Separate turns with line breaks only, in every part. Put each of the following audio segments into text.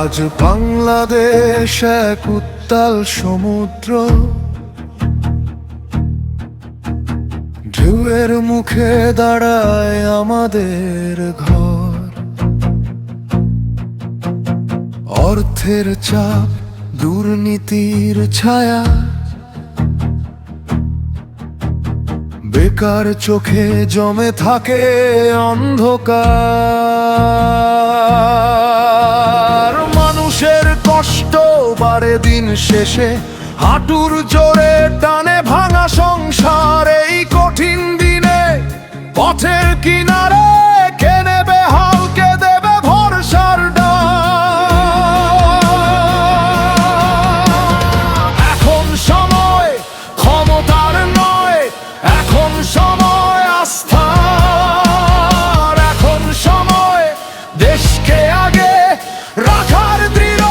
আজ বাংলাদেশ এক উত্তাল সমুদ্র, ঢেউয়ের মুখে দাঁড়ায় আমাদের ঘর। অর্থের চাপ, দুর্নীতির ছায়া, বেকার চোখে জমে থাকে অন্ধকার। মানুষের কষ্ট বাড়ে দিন শেষে, হাঁটুর জোরে টানে ভাঙা সংসার। এই কঠিন দিনে পথের কিনারে কে নেবে হাল, কে দেবে ভরসার ডাক। এখন সময় ক্ষমতার নয়, এখন সময় আস্থার। এখন সময় দেশকে আগে রাখার দৃঢ়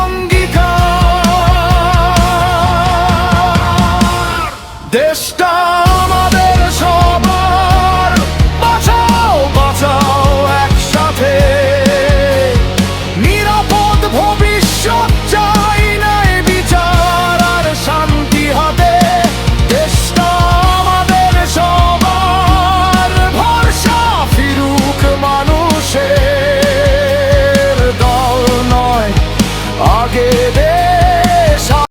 অঙ্গীকার। দেশটা আমাদের সবার, বাঁচাও বাঁচাও একসাথে। নিরাপদ ভবিষ্যৎ চাই, নাই বিচার আর শান্তি হাতে। দেশটা আমাদের সবার, ভরসা ফিরুক মানুষের। দল নয় আগে